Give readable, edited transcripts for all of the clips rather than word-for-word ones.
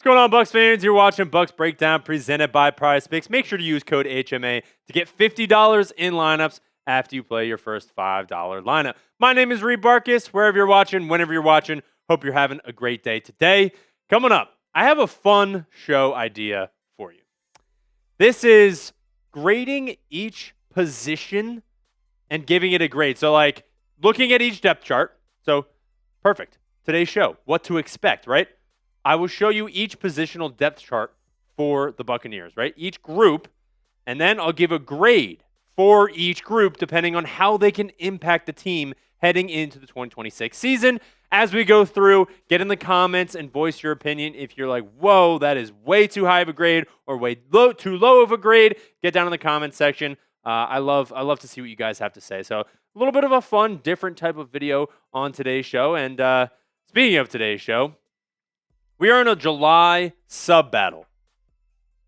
What's going on, Bucs fans? You're watching Bucs Breakdown presented by PrizePicks. Make sure to use code HMA to get $50 in lineups after you play your first $5 lineup. My name is Reid Bartkus. Wherever you're watching, whenever you're watching, hope you're having a great day today. Coming up, I have a fun show idea for you. This is grading each position and giving it a grade. So, like, looking at each depth chart. So, perfect. Today's show, what to expect, right? I will show you each positional depth chart for the Buccaneers, right? Each group, and then I'll give a grade for each group depending on how they can impact the team heading into the 2026 season. As we go through, get in the comments and voice your opinion. If you're like, whoa, that is way too high of a grade or too low of a grade, get down in the comments section. I love to see what you guys have to say. So a little bit of a fun, different type of video on today's show. And speaking of today's show, we are in a July sub-battle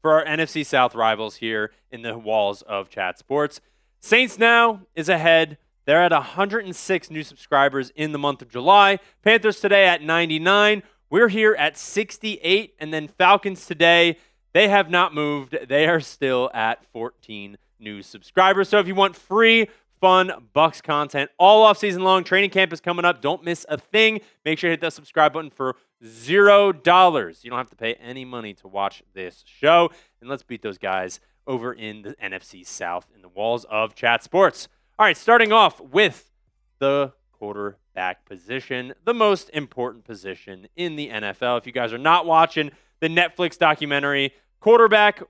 for our NFC South rivals here in the walls of Chat Sports. Saints now is ahead. They're at 106 new subscribers in the month of July. Panthers today at 99. We're here at 68. And then Falcons today, they have not moved. They are still at 14 new subscribers. So if you want free, fun Bucs content all off season long, training camp is coming up. Don't miss a thing. Make sure to hit that subscribe button for $0. You don't have to pay any money to watch this show. And let's beat those guys over in the NFC South in the walls of Chat Sports. All right, starting off with the quarterback position, the most important position in the NFL. If you guys are not watching the Netflix documentary, quarterback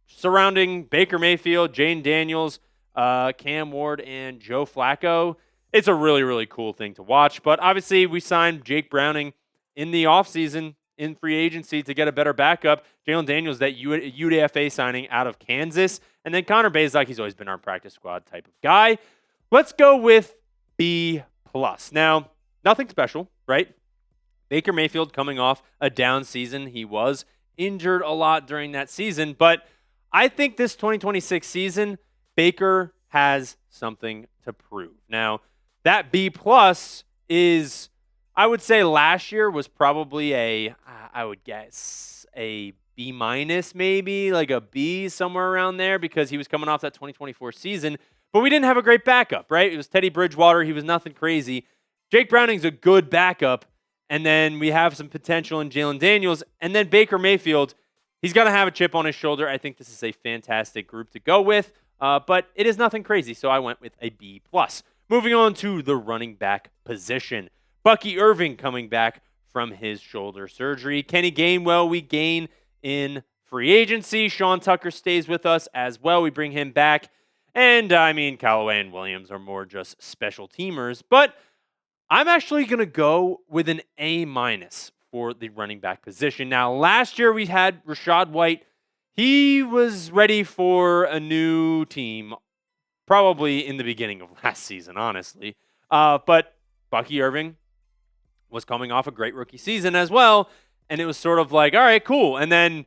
surrounding Baker Mayfield, Jane Daniels, Cam Ward, and Joe Flacco, it's a really, really cool thing to watch. But obviously, we signed Jake Browning in the offseason in free agency to get a better backup. Jalen Daniels, that UDFA signing out of Kansas. And then Connor Bazelak, he's always been our practice squad type of guy. Let's go with B+. Now, nothing special, right? Baker Mayfield coming off a down season. He was injured a lot during that season. But I think this 2026 season, Baker has something to prove. Now, that B+ is, I would say last year was probably I would guess a B-, maybe, like a B, somewhere around there, because he was coming off that 2024 season. But we didn't have a great backup, right? It was Teddy Bridgewater. He was nothing crazy. Jake Browning's a good backup. And then we have some potential in Jalen Daniels. And then Baker Mayfield, he's got to have a chip on his shoulder. I think this is a fantastic group to go with. But it is nothing crazy, so I went with a B+. Moving on to the running back position. Bucky Irving coming back from his shoulder surgery. Kenny Gainwell, we gain in free agency. Sean Tucker stays with us as well. We bring him back. And, I mean, Callaway and Williams are more just special teamers. But I'm actually going to go with an A- for the running back position. Now, last year we had Rachaad White. He was ready for a new team, probably in the beginning of last season, honestly. But Bucky Irving was coming off a great rookie season as well, and it was sort of like, all right, cool. And then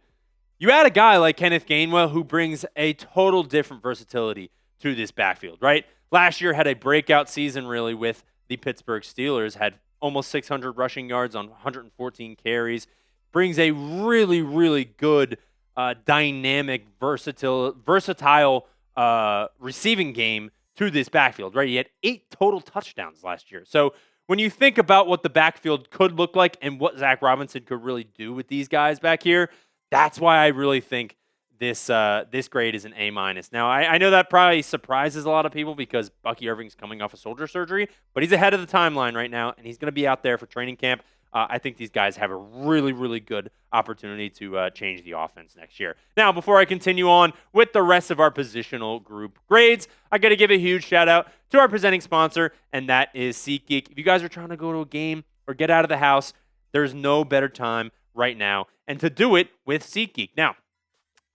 you add a guy like Kenneth Gainwell who brings a total different versatility to this backfield, right? Last year had a breakout season, really, with the Pittsburgh Steelers, had almost 600 rushing yards on 114 carries, brings a really, really good dynamic, versatile receiving game to this backfield, right? He had 8 total touchdowns last year. So when you think about what the backfield could look like and what Zach Robinson could really do with these guys back here, that's why I really think this grade is an A-. Now, I know that probably surprises a lot of people because Bucky Irving's coming off a shoulder surgery, but he's ahead of the timeline right now, and he's going to be out there for training camp. I think these guys have a really, really good opportunity to change the offense next year. Now, before I continue on with the rest of our positional group grades, I got to give a huge shout out to our presenting sponsor, and that is SeatGeek. If you guys are trying to go to a game or get out of the house, there's no better time right now, and to do it with SeatGeek. Now,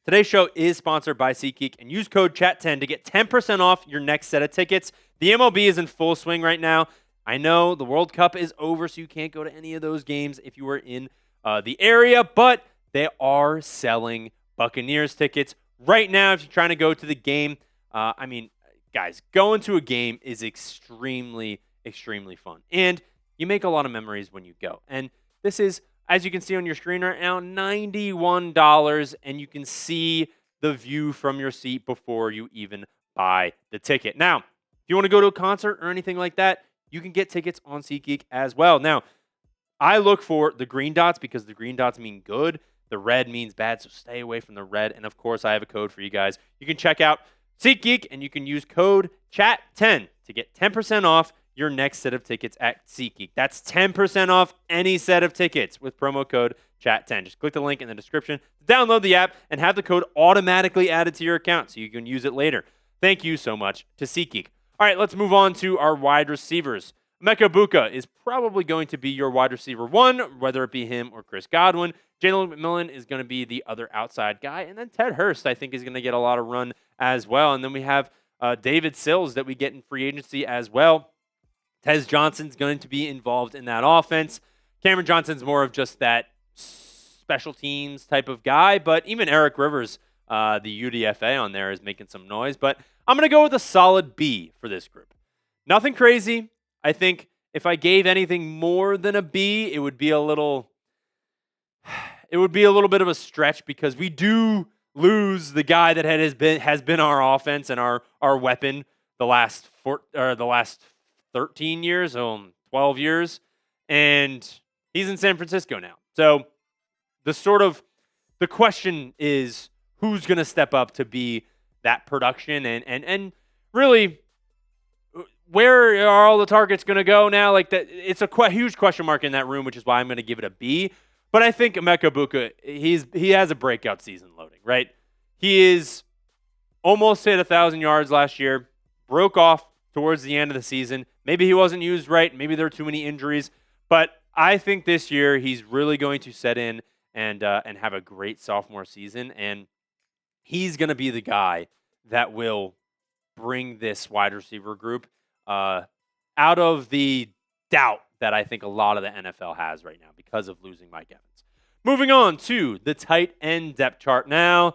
today's show is sponsored by SeatGeek, and use code CHAT10 to get 10% off your next set of tickets. The MLB is in full swing right now. I know the World Cup is over, so you can't go to any of those games if you were in the area, but they are selling Buccaneers tickets right now if you're trying to go to the game. I mean, guys, going to a game is extremely, extremely fun, and you make a lot of memories when you go. And this is as you can see on your screen right now, $91, and you can see the view from your seat before you even buy the ticket. Now, if you want to go to a concert or anything like that, you can get tickets on SeatGeek as well. Now, I look for the green dots because the green dots mean good. The red means bad, so stay away from the red. And of course, I have a code for you guys. You can check out SeatGeek and you can use code CHAT10 to get 10% off your next set of tickets at SeatGeek. That's 10% off any set of tickets with promo code CHAT10. Just click the link in the description to download the app and have the code automatically added to your account so you can use it later. Thank you so much to SeatGeek. All right, let's move on to our wide receivers. Emeka Egbuka is probably going to be your wide receiver one, whether it be him or Chris Godwin. Jalen McMillan is going to be the other outside guy. And then Ted Hurst, I think, is going to get a lot of run as well. And then we have David Sills that we get in free agency as well. Tez Johnson's going to be involved in that offense. Cameron Johnson's more of just that special teams type of guy. But even Eric Rivers, the UDFA on there, is making some noise. But I'm going to go with a solid B for this group. Nothing crazy. I think if I gave anything more than a B, it would be a little bit of a stretch because we do lose the guy that has been our offense and our weapon the last 13 years, 12 years, and he's in San Francisco now. So the question is who's going to step up to be that production and really, where are all the targets going to go now? Like that, it's a huge question mark in that room, which is why I'm going to give it a B. But I think Emeka Egbuka, he has a breakout season loading, right? He is almost hit 1,000 yards last year, broke off towards the end of the season. Maybe he wasn't used right. Maybe there are too many injuries. But I think this year he's really going to set in and have a great sophomore season, and he's going to be the guy that will bring this wide receiver group out of the doubt that I think a lot of the NFL has right now because of losing Mike Evans. Moving on to the tight end depth chart now.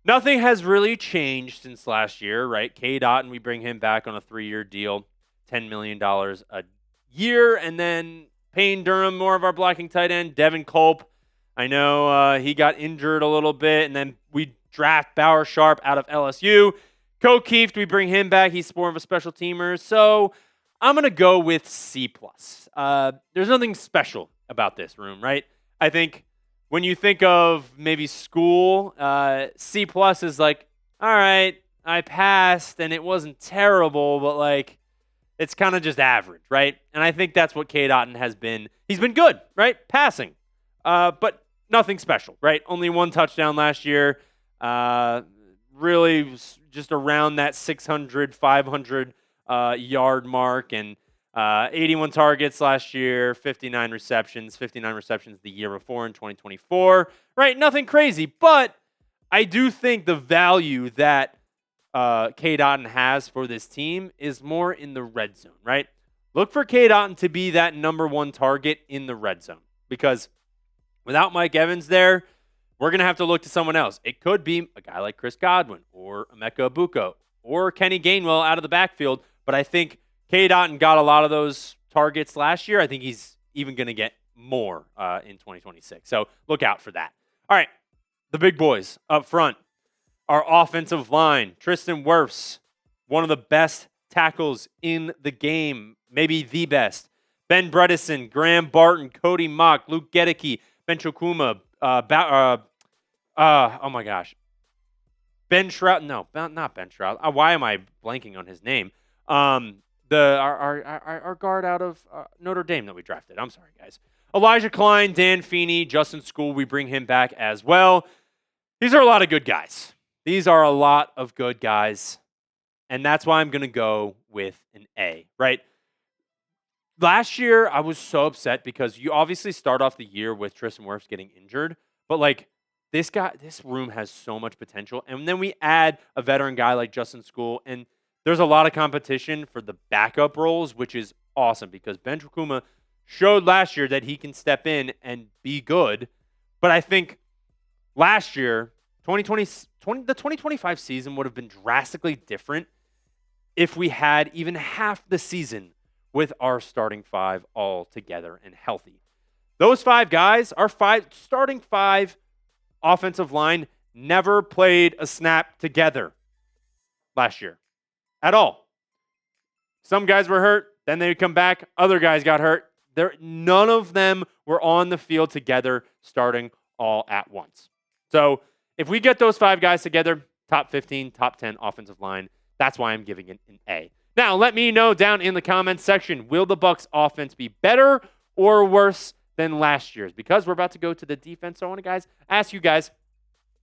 Nothing has really changed since last year, right? Cade Otton, we bring him back on a 3-year deal, $10 million a year. And then Payne Durham, more of our blocking tight end. Devin Culp, I know he got injured a little bit. And then we draft Bauer Sharp out of LSU. Ko Kieft, we bring him back. He's more of a special teamer. So I'm going to go with C+. There's nothing special about this room, right? I think when you think of maybe school, C+ is like, all right, I passed and it wasn't terrible, but like it's kind of just average, right? And I think that's what Cade Otton has been. He's been good, right? Passing, but nothing special, right? Only 1 touchdown last year. Really just around that 600, 500 yard mark, and 81 targets last year, 59 receptions the year before in 2024. Right, nothing crazy, but I do think the value that Cade Otton has for this team is more in the red zone, right? Look for Cade Otton to be that number 1 target in the red zone because without Mike Evans there, we're going to have to look to someone else. It could be a guy like Chris Godwin or Emeka Egbuka or Kenny Gainwell out of the backfield, but I think Cade Otton got a lot of those targets last year. I think he's even going to get more in 2026. So look out for that. All right, the big boys up front. Our offensive line, Tristan Wirfs, one of the best tackles in the game, maybe the best. Ben Bredesen, Graham Barton, Cody Mock, Luke Gedeke, Ben Chukuma, oh my gosh. Ben Shroud, no, not Ben Shroud. Why am I blanking on his name? Our guard out of Notre Dame that we drafted. I'm sorry, guys. Elijah Klein, Dan Feeney, Justin School, we bring him back as well. These are a lot of good guys. These are a lot of good guys. And that's why I'm going to go with an A, right? Last year, I was so upset because you obviously start off the year with Tristan Wirfs getting injured. But like this room has so much potential. And then we add a veteran guy like Justin School. And there's a lot of competition for the backup roles, which is awesome because Ben Chukuma showed last year that he can step in and be good. But I think last year, the 2025 season would have been drastically different if we had even half the season with our starting 5 all together and healthy. Those 5 guys, our starting 5 offensive line, never played a snap together last year at all. Some guys were hurt, then they would come back. Other guys got hurt. None of them were on the field together starting all at once. So if we get those 5 guys together, top 15, top 10 offensive line, that's why I'm giving it an A. Now, let me know down in the comments section, will the Bucs offense be better or worse than last year's? Because we're about to go to the defense, so I want to ask you guys,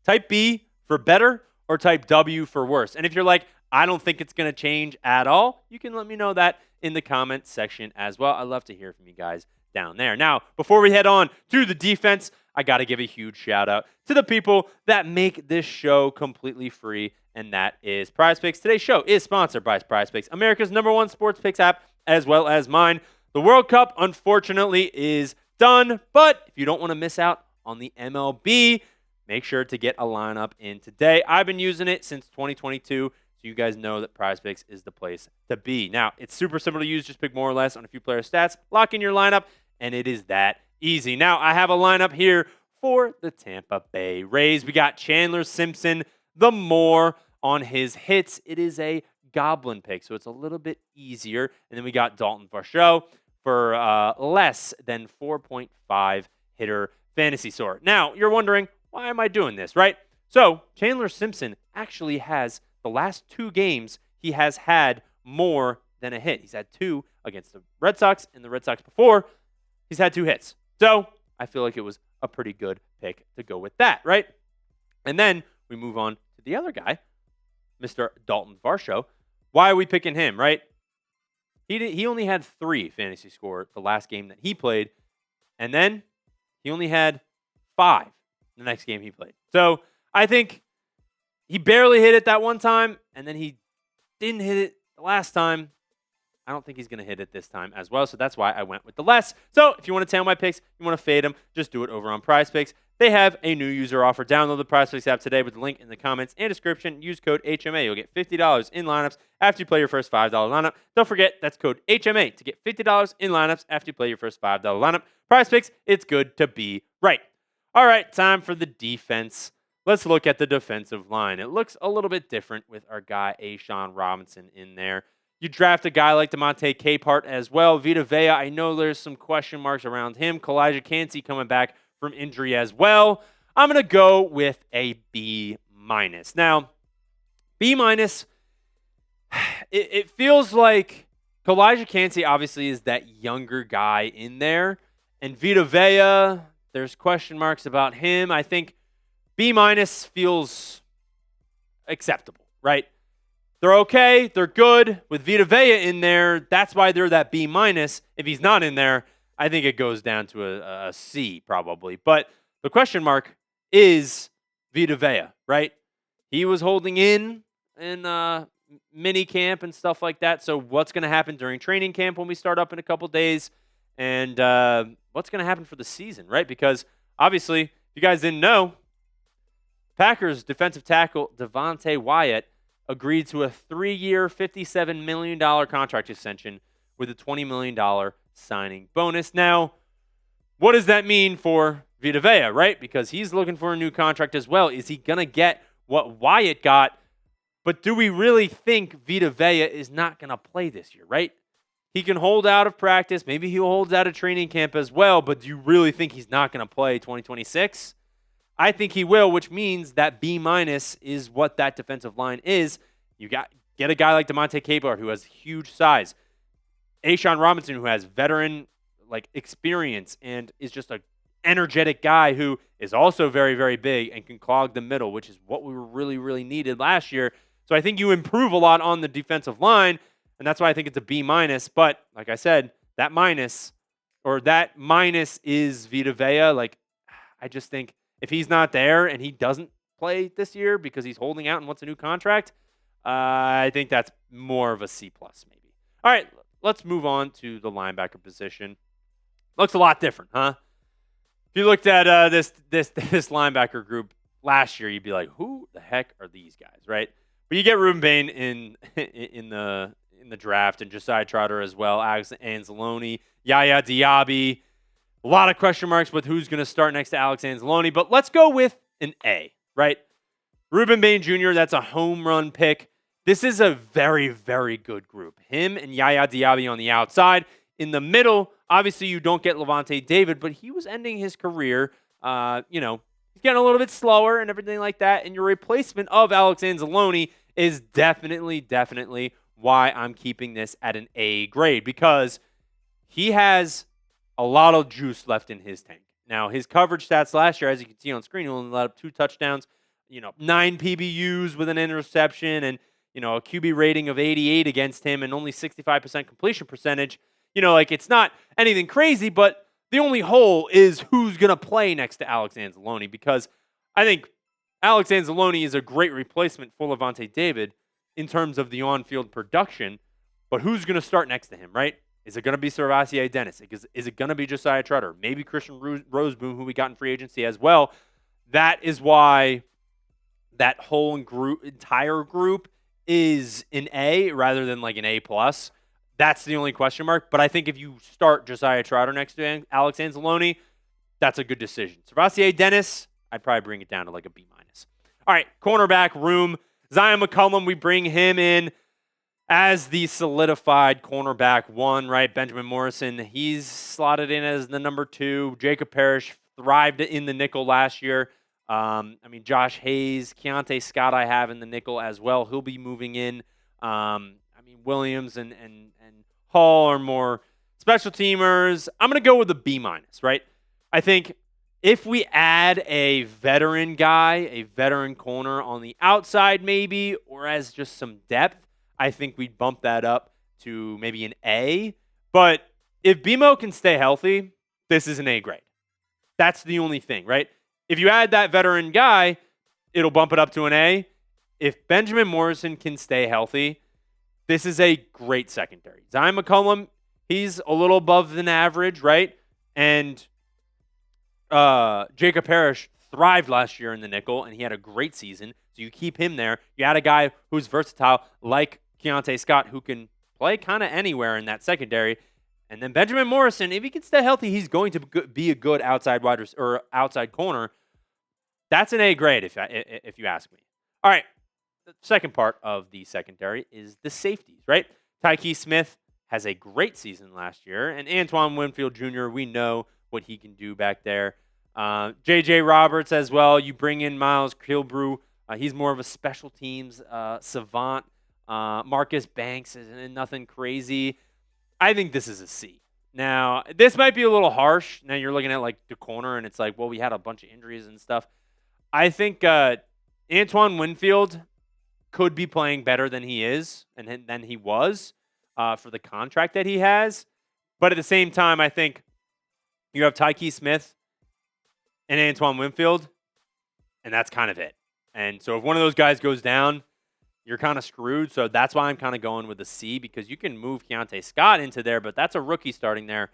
type B for better or type W for worse? And if you're like, I don't think it's going to change at all, you can let me know that in the comment section as well. I'd love to hear from you guys down there. Now, before we head on to the defense, I got to give a huge shout out to the people that make this show completely free, and that is Prize Picks. Today's show is sponsored by Prize Picks, America's #1 sports picks app, as well as mine. The World Cup, unfortunately, is done, but if you don't want to miss out on the MLB, make sure to get a lineup in today. I've been using it since 2022. So you guys know that Prize Picks is the place to be. Now, it's super simple to use. Just pick more or less on a few player stats, lock in your lineup, and it is that easy. Now, I have a lineup here for the Tampa Bay Rays. We got Chandler Simpson, the more on his hits. It is a goblin pick, so it's a little bit easier. And then we got Dalton Varsho for less than 4.5 hitter fantasy sort. Now, you're wondering, why am I doing this, right? So, Chandler Simpson actually has the last 2 games, he has had more than a hit. He's had 2 against the Red Sox, and the Red Sox before, he's had 2 hits. So I feel like it was a pretty good pick to go with that, right? And then we move on to the other guy, Mr. Dalton Varsho. Why are we picking him, right? He only had 3 fantasy score the last game that he played, and then he only had 5 the next game he played. So I think he barely hit it that one time, and then he didn't hit it the last time. I don't think he's going to hit it this time as well, so that's why I went with the less. So if you want to tail my picks, you want to fade them, just do it over on Prize Picks. They have a new user offer. Download the Prize Picks app today with the link in the comments and description. Use code HMA. You'll get $50 in lineups after you play your first $5 lineup. Don't forget, that's code HMA to get $50 in lineups after you play your first $5 lineup. Prize Picks, it's good to be right. All right, time for the defense. Let's look at the defensive line. It looks a little bit different with our guy, A'Shawn Robinson, in there. You draft a guy like Demonte Capehart as well. Vita Vea, I know there's some question marks around him. Kalijah Kancey coming back from injury as well. I'm going to go with a B-. Now, B-, it feels like Kalijah Kancey obviously is that younger guy in there. And Vita Vea, there's question marks about him. I think B- feels acceptable, right? They're okay. They're good. With Vita Vea in there, that's why they're that B-. If he's not in there, I think it goes down to a C probably. But the question mark is Vita Vea, right? He was holding in mini camp and stuff like that. So what's going to happen during training camp when we start up in a couple days? And what's going to happen for the season, right? Because obviously, if you guys didn't know, Packers defensive tackle Devontae Wyatt agreed to a 3-year, $57 million contract extension with a $20 million signing bonus. Now, what does that mean for Vita Vea, right? Because he's looking for a new contract as well. Is he going to get what Wyatt got? But do we really think Vita Vea is not going to play this year, right? He can hold out of practice. Maybe he holds out of training camp as well. But do you really think he's not going to play 2026? I think he will, which means that B- is what that defensive line is. You get a guy like Demonte Capehart who has huge size. A'Shawn Robinson who has veteran experience and is just an energetic guy who is also very, very big and can clog the middle, which is what we really, really needed last year. So I think you improve a lot on the defensive line, and that's why I think it's a B-. But like I said, that minus is Vita Vea. I just think if he's not there and he doesn't play this year because he's holding out and wants a new contract, I think that's more of a C+ maybe. All right, let's move on to the linebacker position. Looks a lot different, huh? If you looked at this linebacker group last year, you'd be like, who the heck are these guys, right? But you get Ruben Bain in the draft and Josiah Trotter as well, Alex Anzalone, Yaya Diaby. A lot of question marks with who's going to start next to Alex Anzalone, but let's go with an A, right? Ruben Bain Jr., that's a home run pick. This is a very, very good group. Him and Yaya Diaby on the outside. In the middle, obviously you don't get Levante David, but he was ending his career. He's getting a little bit slower and everything like that. And your replacement of Alex Anzalone is definitely why I'm keeping this at an A grade, because he has a lot of juice left in his tank. Now, his coverage stats last year, as you can see on screen, he only let up 2 touchdowns, 9 PBUs with an interception, and, a QB rating of 88 against him and only 65% completion percentage. It's not anything crazy, but the only hole is who's going to play next to Alex Anzalone, because I think Alex Anzalone is a great replacement for Levante David in terms of the on-field production, but who's going to start next to him, right? Is it going to be Servassier Dennis? Is it going to be Josiah Trotter? Maybe Christian Roseboom, who we got in free agency as well. That is why that whole entire group is an A rather than like an A+. That's the only question mark. But I think if you start Josiah Trotter next to Alex Anzalone, that's a good decision. Servassier Dennis, I'd probably bring it down to like a B-. All right, cornerback room. Zion McCollum, we bring him in as the solidified cornerback 1, right? Benjamin Morrison, he's slotted in as the number 2. Jacob Parrish thrived in the nickel last year. Josh Hayes, Keontae Scott I have in the nickel as well. He'll be moving in. Williams and Hall are more special teamers. I'm going to go with a B-, right? I think if we add a veteran guy, a veteran corner on the outside maybe, or as just some depth, I think we'd bump that up to maybe an A. But if BMO can stay healthy, this is an A grade. That's the only thing, right? If you add that veteran guy, it'll bump it up to an A. If Benjamin Morrison can stay healthy, this is a great secondary. Zion McCollum, he's a little above than average, right? And Jacob Parrish thrived last year in the nickel, and he had a great season. So you keep him there. You add a guy who's versatile like Keontae Scott, who can play kind of anywhere in that secondary. And then Benjamin Morrison, if he can stay healthy, he's going to be a good outside outside corner. That's an A grade if you ask me. All right, the second part of the secondary is the safeties, right? Tyke Smith has a great season last year, and Antoine Winfield Jr., we know what he can do back there. J.J. Roberts as well. You bring in Miles Kilbrew. He's more of a special teams savant. Marcus Banks is nothing crazy. I think this is a C. Now, this might be a little harsh. Now you're looking at like the corner, and it's like, well, we had a bunch of injuries and stuff. I think Antoine Winfield could be playing better than he is and than he was for the contract that he has. But at the same time, I think you have Tyke Smith and Antoine Winfield, and that's kind of it. And so if one of those guys goes down, you're kind of screwed. So that's why I'm kind of going with a C, because you can move Keontae Scott into there, but that's a rookie starting there.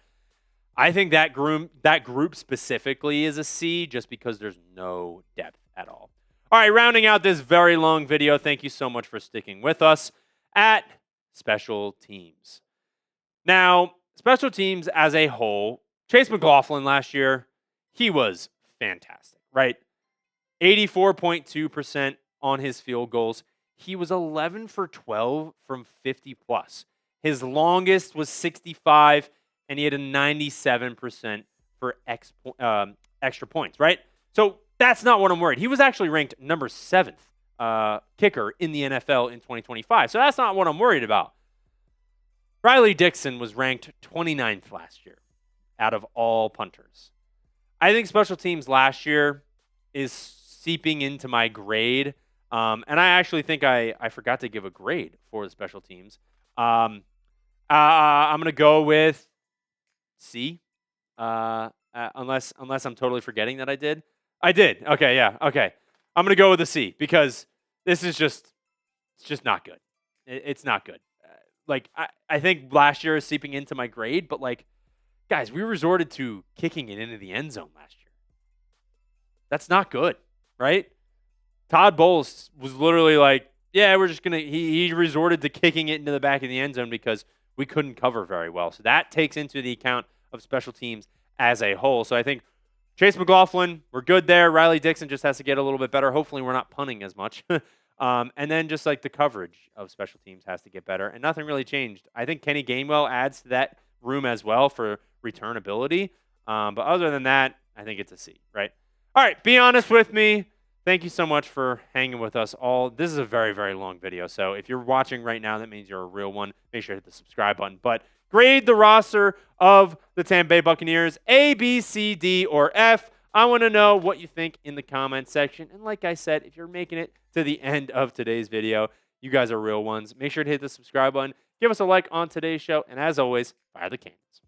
I think that group specifically is a C just because there's no depth at all. All right, rounding out this very long video, thank you so much for sticking with us at special teams. Now, special teams as a whole, Chase McLaughlin last year, he was fantastic, right? 84.2% on his field goals. He was 11 for 12 from 50 plus. His longest was 65, and he had a 97% for extra points, right? So that's not what I'm worried. He was actually ranked number 7th kicker in the NFL in 2025. So that's not what I'm worried about. Riley Dixon was ranked 29th last year out of all punters. I think special teams last year is seeping into my grade. And I actually think I forgot to give a grade for the special teams. I'm going to go with C, unless I'm totally forgetting that I did. I did. Okay, yeah, okay. I'm going to go with a C because this is it's just not good. It's not good. I think last year is seeping into my grade, but guys, we resorted to kicking it into the end zone last year. That's not good, right? Todd Bowles was literally we're just going to – he resorted to kicking it into the back of the end zone because we couldn't cover very well. So that takes into the account of special teams as a whole. So I think Chase McLaughlin, we're good there. Riley Dixon just has to get a little bit better. Hopefully we're not punting as much. And then just like the coverage of special teams has to get better. And nothing really changed. I think Kenny Gainwell adds to that room as well for returnability. But other than that, I think it's a C, right? All right, be honest with me. Thank you so much for hanging with us all. This is a very, very long video. So if you're watching right now, that means you're a real one. Make sure to hit the subscribe button. But grade the roster of the Tampa Bay Buccaneers, A, B, C, D, or F. I want to know what you think in the comment section. And like I said, if you're making it to the end of today's video, you guys are real ones. Make sure to hit the subscribe button. Give us a like on today's show. And as always, fire the cannons.